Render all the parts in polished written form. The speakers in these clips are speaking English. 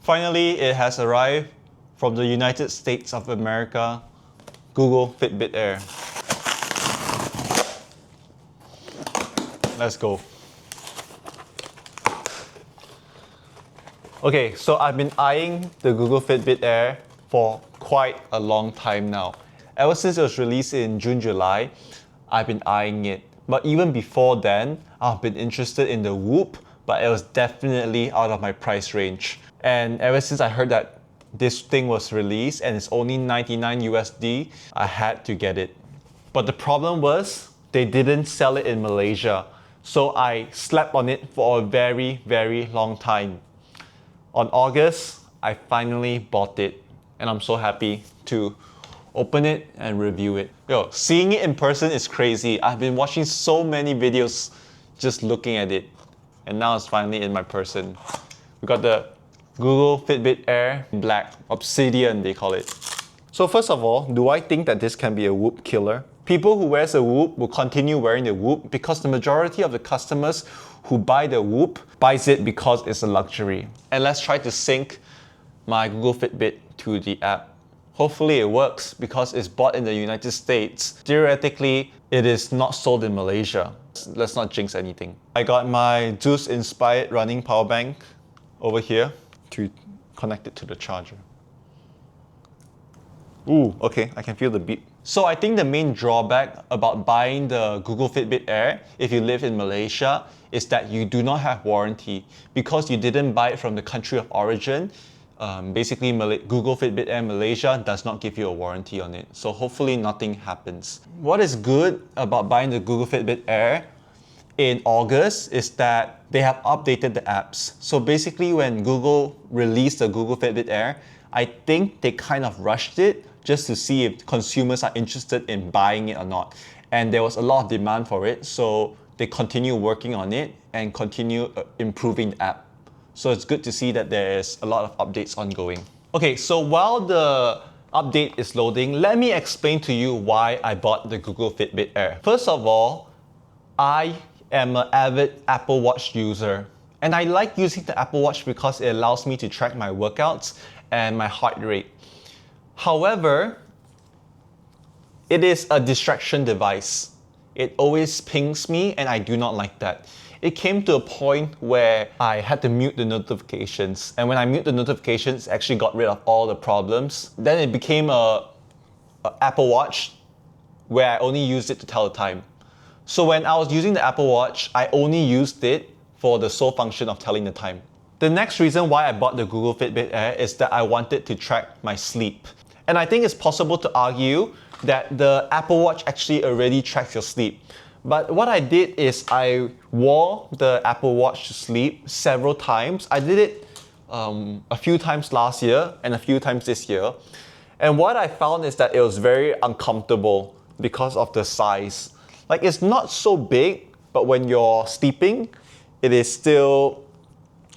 Finally, it has arrived from the United States of America, Google Fitbit Air. Let's go. Okay, so I've been eyeing the Google Fitbit Air for quite a long time now. Ever since it was released in June, July, I've been eyeing it. But even before then, I've been interested in the Whoop, but it was definitely out of my price range. And ever since I heard that this thing was released and it's only 99 USD, I had to get it. But the problem was, they didn't sell it in Malaysia. So I slept on it for a very, very long time. On August, I finally bought it, and I'm so happy to open it and review it. Yo, seeing it in person is crazy. I've been watching so many videos just looking at it, and now it's finally in my person. We got the Google Fitbit Air Black, Obsidian they call it. So first of all, do I think that this can be a Whoop killer? People who wears a Whoop will continue wearing the Whoop because the majority of the customers who buy the Whoop buys it because it's a luxury. And let's try to sync my Google Fitbit to the app. Hopefully it works because it's bought in the United States. Theoretically, it is not sold in Malaysia. Let's not jinx anything. I got my Zeus inspired running power bank over here to connect it to the charger. Ooh, okay, I can feel the beep. So I think the main drawback about buying the Google Fitbit Air if you live in Malaysia is that you do not have warranty. Because you didn't buy it from the country of origin, basically Google Fitbit Air Malaysia does not give you a warranty on it. So hopefully nothing happens. What is good about buying the Google Fitbit Air in August is that they have updated the apps. So basically when Google released the Google Fitbit Air, I think they kind of rushed it just to see if consumers are interested in buying it or not. And there was a lot of demand for it, so they continue working on it and continue improving the app. So it's good to see that there's a lot of updates ongoing. Okay, so while the update is loading, let me explain to you why I bought the Google Fitbit Air. First of all, I am an avid Apple Watch user. And I like using the Apple Watch because it allows me to track my workouts and my heart rate. However, it is a distraction device. It always pings me and I do not like that. It came to a point where I had to mute the notifications. And when I mute the notifications, it actually got rid of all the problems. Then it became a Apple Watch where I only used it to tell the time. So when I was using the Apple Watch, I only used it for the sole function of telling the time. The next reason why I bought the Google Fitbit Air is that I wanted to track my sleep. And I think it's possible to argue that the Apple Watch actually already tracks your sleep. But what I did is I wore the Apple Watch to sleep several times. I did it a few times last year and a few times this year. And what I found is that it was very uncomfortable because of the size. Like, it's not so big, but when you're sleeping, it is still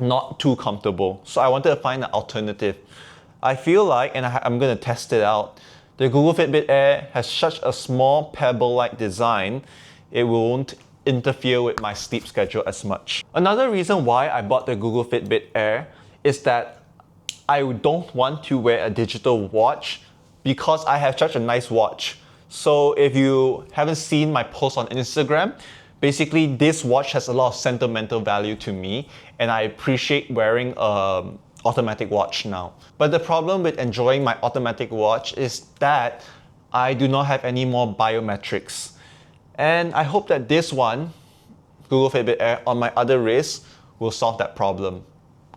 not too comfortable. So I wanted to find an alternative. I feel like, and I'm going to test it out, the Google Fitbit Air has such a small pebble-like design, it won't interfere with my sleep schedule as much. Another reason why I bought the Google Fitbit Air is that I don't want to wear a digital watch because I have such a nice watch. So if you haven't seen my post on Instagram, basically this watch has a lot of sentimental value to me and I appreciate wearing an automatic watch now. But the problem with enjoying my automatic watch is that I do not have any more biometrics. And I hope that this one, Google Fitbit Air, on my other wrist will solve that problem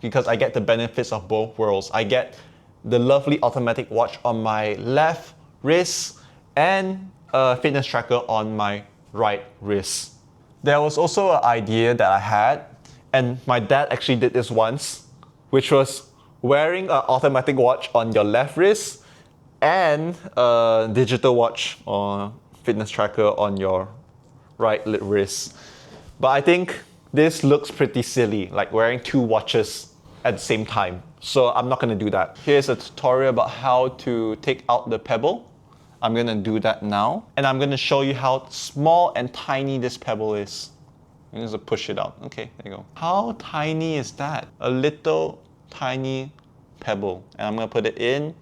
because I get the benefits of both worlds. I get the lovely automatic watch on my left wrist and a fitness tracker on my right wrist. There was also an idea that I had, and my dad actually did this once, which was wearing an automatic watch on your left wrist and a digital watch or fitness tracker on your right wrist. But I think this looks pretty silly, like wearing two watches at the same time. So I'm not going to do that. Here's a tutorial about how to take out the pebble. I'm going to do that now. And I'm going to show you how small and tiny this pebble is. I'm just push it out. Okay, there you go. How tiny is that? A little tiny pebble, and I'm gonna put it in.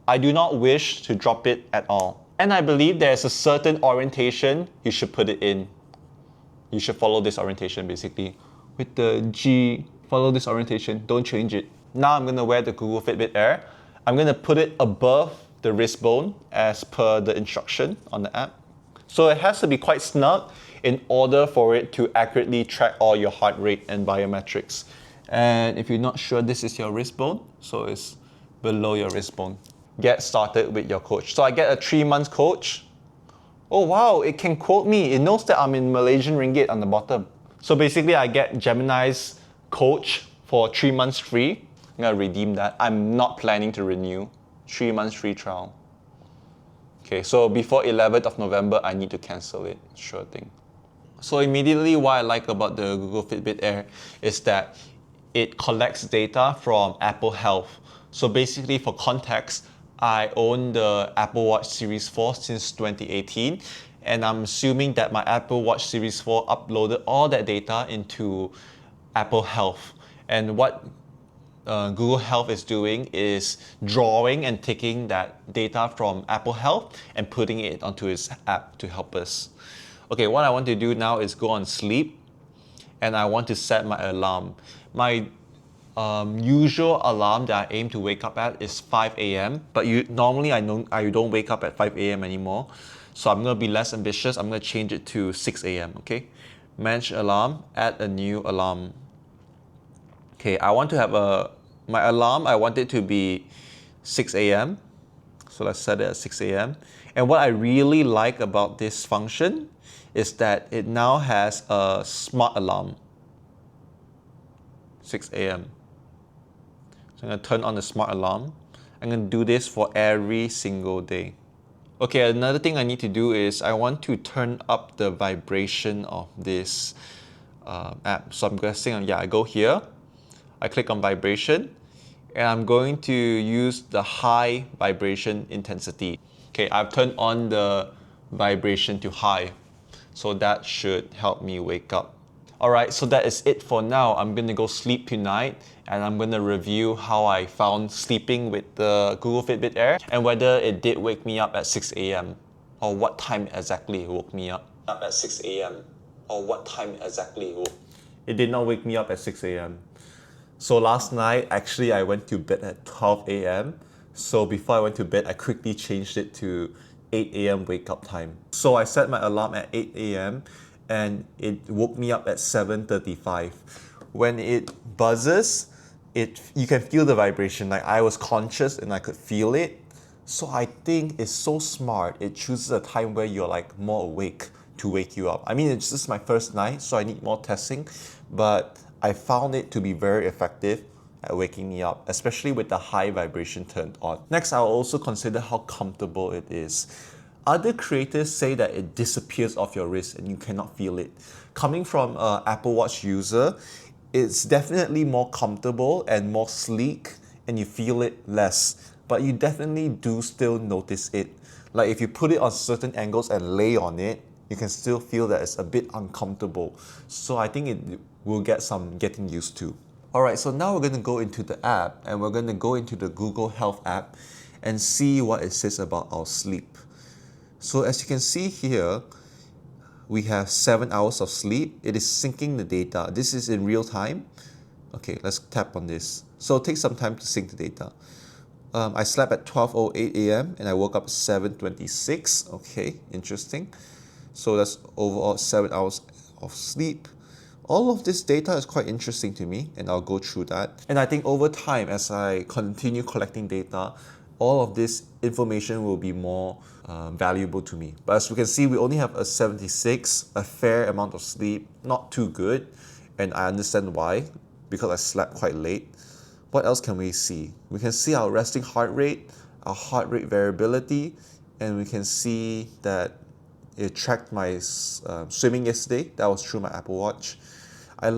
I do not wish to drop it at all. And I believe there's a certain orientation you should put it in. You should follow this orientation basically. With the G, follow this orientation, don't change it. Now I'm gonna wear the Google Fitbit Air. I'm gonna put it above the wrist bone as per the instruction on the app. So it has to be quite snug in order for it to accurately track all your heart rate and biometrics. And if you're not sure, this is your wrist bone, so it's below your wrist bone. Get started with your coach. So I get a 3-month coach. Oh wow, it can quote me. It knows that I'm in Malaysian ringgit on the bottom. So basically I get Gemini's coach for 3 months free. I'm gonna redeem that. I'm not planning to renew. 3 months free trial. Okay, so before 11th of November, I need to cancel it, sure thing. So immediately what I like about the Google Fitbit Air is that it collects data from Apple Health. So basically for context, I own the Apple Watch Series 4 since 2018, and I'm assuming that my Apple Watch Series 4 uploaded all that data into Apple Health. And what Google Health is doing is drawing and taking that data from Apple Health and putting it onto its app to help us. Okay, what I want to do now is go on sleep, and I want to set my alarm. My usual alarm that I aim to wake up at is 5 a.m. But normally I don't wake up at 5 a.m. anymore. So I'm gonna be less ambitious. I'm gonna change it to 6 a.m. Okay, manage alarm, add a new alarm. Okay, I want to have my alarm, I want it to be 6 a.m. So let's set it at 6 a.m. And what I really like about this function is that it now has a smart alarm. 6 a.m. So I'm gonna turn on the smart alarm. I'm gonna do this for every single day. Okay, another thing I need to do is I want to turn up the vibration of this app. So I'm guessing, yeah, I go here, I click on vibration, and I'm going to use the high vibration intensity. Okay, I've turned on the vibration to high, so that should help me wake up. Alright, so that is it for now. I'm gonna go sleep tonight, and I'm gonna review how I found sleeping with the Google Fitbit Air and whether it did wake me up at 6 a.m. or what time exactly it woke me up. At 6 a.m. or what time exactly it woke. It did not wake me up at 6 a.m. So last night, actually, I went to bed at 12 a.m. So before I went to bed, I quickly changed it to 8 a.m. wake up time. So I set my alarm at 8 a.m. and it woke me up at 7:35. When it buzzes, you can feel the vibration. Like I was conscious and I could feel it. So I think it's so smart. It chooses a time where you're like more awake to wake you up. I mean, it's just my first night, so I need more testing, but I found it to be very effective at waking me up, especially with the high vibration turned on. Next, I'll also consider how comfortable it is. Other creators say that it disappears off your wrist and you cannot feel it. Coming from an Apple Watch user, it's definitely more comfortable and more sleek, and you feel it less. But you definitely do still notice it. Like if you put it on certain angles and lay on it, you can still feel that it's a bit uncomfortable. So I think it will get some getting used to. Alright, so now we're going to go into the app, and we're going to go into the Google Health app and see what it says about our sleep. So as you can see here, we have 7 hours of sleep. It is syncing the data. This is in real time. Okay, let's tap on this. So it takes some time to sync the data. I slept at 12:08 a.m. and I woke up at 7:26. Okay, interesting. So that's overall 7 hours of sleep. All of this data is quite interesting to me, and I'll go through that. And I think over time, as I continue collecting data, all of this information will be more valuable to me. But as we can see, we only have a 76, a fair amount of sleep, not too good, and I understand why, because I slept quite late. What else can we see? We can see our resting heart rate, our heart rate variability, and we can see that it tracked my swimming yesterday. That was through my Apple Watch. I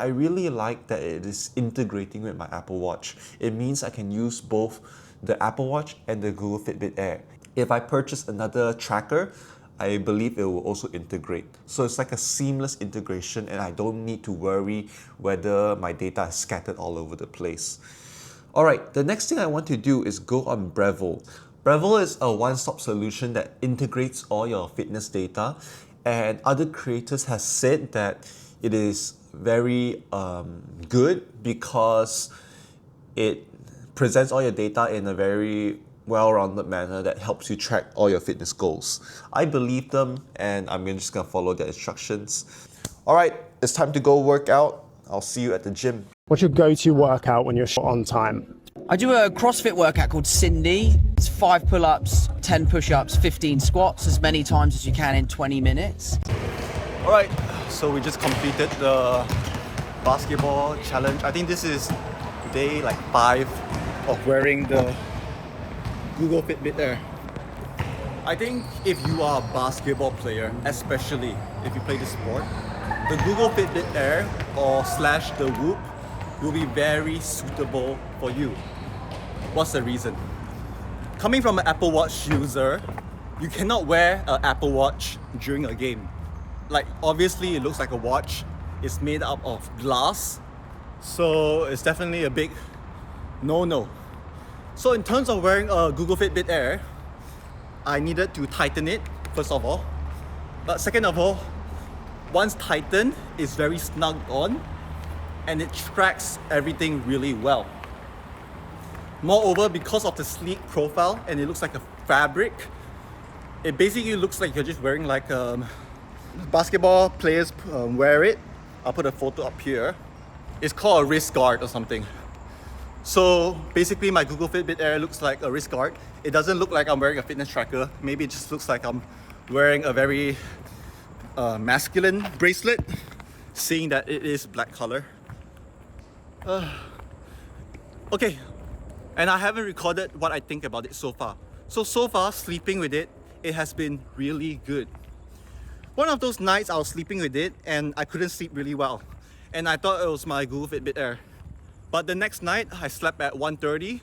really like that it is integrating with my Apple Watch. It means I can use both the Apple Watch and the Google Fitbit Air. If I purchase another tracker, I believe it will also integrate. So it's like a seamless integration, and I don't need to worry whether my data is scattered all over the place. Alright, the next thing I want to do is go on Breville. Breville is a one-stop solution that integrates all your fitness data, and other creators have said that it is very good because it presents all your data in a very well-rounded manner that helps you track all your fitness goals. I believe them and I'm just gonna follow their instructions. Alright, it's time to go work out. I'll see you at the gym. What's your go-to workout when you're short on time? I do a CrossFit workout called Cindy. It's 5 pull-ups, 10 push-ups, 15 squats, as many times as you can in 20 minutes. Alright, so we just completed the basketball challenge. I think this is day like 5 of wearing the Google Fitbit Air. I think if you are a basketball player, especially if you play this sport, the Google Fitbit Air or slash the Whoop will be very suitable for you. What's the reason? Coming from an Apple Watch user, you cannot wear an Apple Watch during a game. Like, obviously it looks like a watch, it's made up of glass, so it's definitely a big no-no. So in terms of wearing a Google Fitbit Air, I needed to tighten it, first of all. But second of all, once tightened, it's very snug on and it tracks everything really well. Moreover, because of the sleek profile and it looks like a fabric, it basically looks like you're just wearing like basketball players wear it. I'll put a photo up here. It's called a wrist guard or something. So basically my Google Fitbit Air looks like a wrist guard. It doesn't look like I'm wearing a fitness tracker. Maybe it just looks like I'm wearing a very masculine bracelet, seeing that it is black color. Okay, and I haven't recorded what I think about it so far. So far, sleeping with it, it has been really good. One of those nights I was sleeping with it and I couldn't sleep really well. And I thought it was my Google Fitbit Air. But the next night, I slept at 1:30.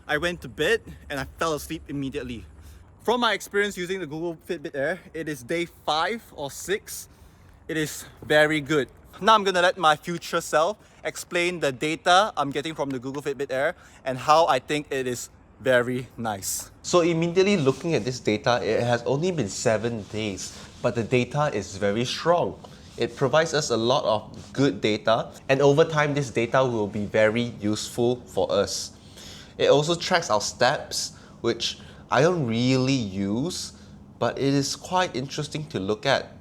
I went to bed and I fell asleep immediately. From my experience using the Google Fitbit Air, it is day 5 or 6. It is very good. Now I'm gonna let my future self explain the data I'm getting from the Google Fitbit Air and how I think it is very nice. So immediately looking at this data, it has only been 7 days, but the data is very strong. It provides us a lot of good data, and over time this data will be very useful for us. It also tracks our steps, which I don't really use, but it is quite interesting to look at.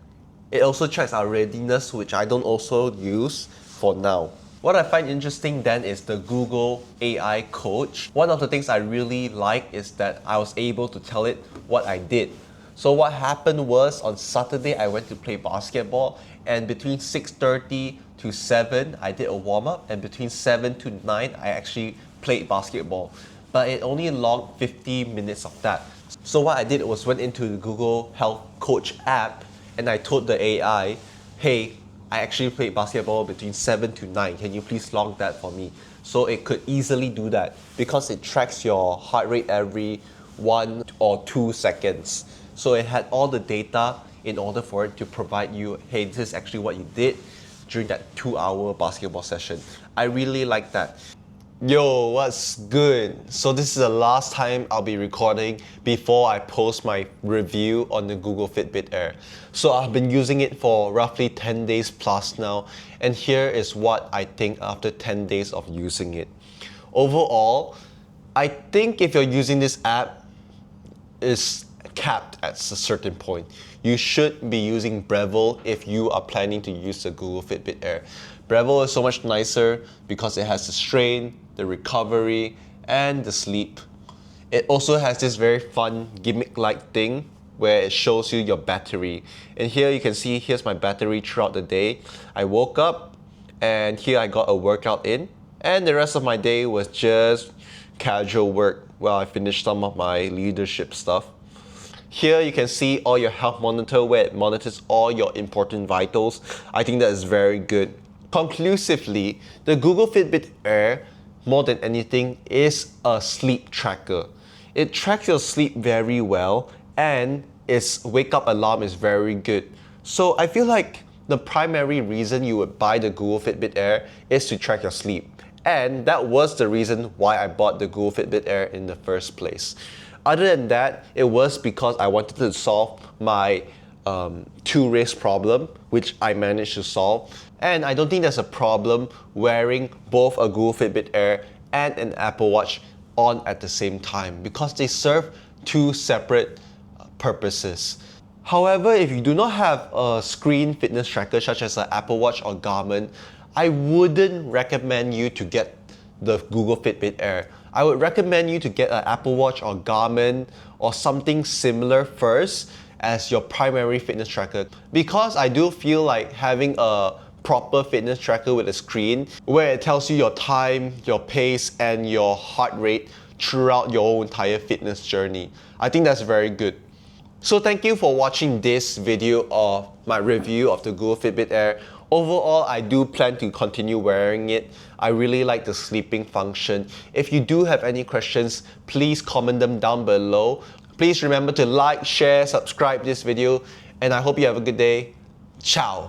It also tracks our readiness, which I don't also use for now. What I find interesting then is the Google AI coach. One of the things I really like is that I was able to tell it what I did. So what happened was on Saturday I went to play basketball, and between 6:30 to 7 I did a warm-up, and between 7 to 9 I actually played basketball. But it only logged 50 minutes of that. So what I did was went into the Google Health Coach app and I told the AI, hey, I actually played basketball between 7 to 9. Can you please log that for me? So it could easily do that because it tracks your heart rate every 1 or 2 seconds. So it had all the data in order for it to provide you, hey, this is actually what you did during that 2-hour basketball session. I really like that. Yo, what's good? So this is the last time I'll be recording before I post my review on the Google Fitbit Air. So I've been using it for roughly 10 days plus now, and here is what I think after 10 days of using it. Overall, I think if you're using this app, it's capped at a certain point. You should be using Breville if you are planning to use the Google Fitbit Air. Breville is so much nicer because it has the strain, the recovery, and the sleep. It also has this very fun gimmick-like thing where it shows you your battery. And here you can see, here's my battery throughout the day. I woke up and here I got a workout in, and the rest of my day was just casual work while I finished some of my leadership stuff. Here you can see all your health monitor where it monitors all your important vitals. I think that is very good. Conclusively, the Google Fitbit Air, more than anything, is a sleep tracker. It tracks your sleep very well and its wake up alarm is very good. So I feel like the primary reason you would buy the Google Fitbit Air is to track your sleep. And that was the reason why I bought the Google Fitbit Air in the first place. Other than that, it was because I wanted to solve my two wrist problem, which I managed to solve. And I don't think there's a problem wearing both a Google Fitbit Air and an Apple Watch on at the same time because they serve two separate purposes. However, if you do not have a screen fitness tracker such as an Apple Watch or Garmin, I wouldn't recommend you to get the Google Fitbit Air. I would recommend you to get an Apple Watch or Garmin or something similar first as your primary fitness tracker, because I do feel like having a proper fitness tracker with a screen where it tells you your time, your pace, and your heart rate throughout your entire fitness journey. I think that's very good. So thank you for watching this video of my review of the Google Fitbit Air. Overall, I do plan to continue wearing it. I really like the sleeping function. If you do have any questions, please comment them down below. Please remember to like, share, subscribe this video, and I hope you have a good day. Ciao!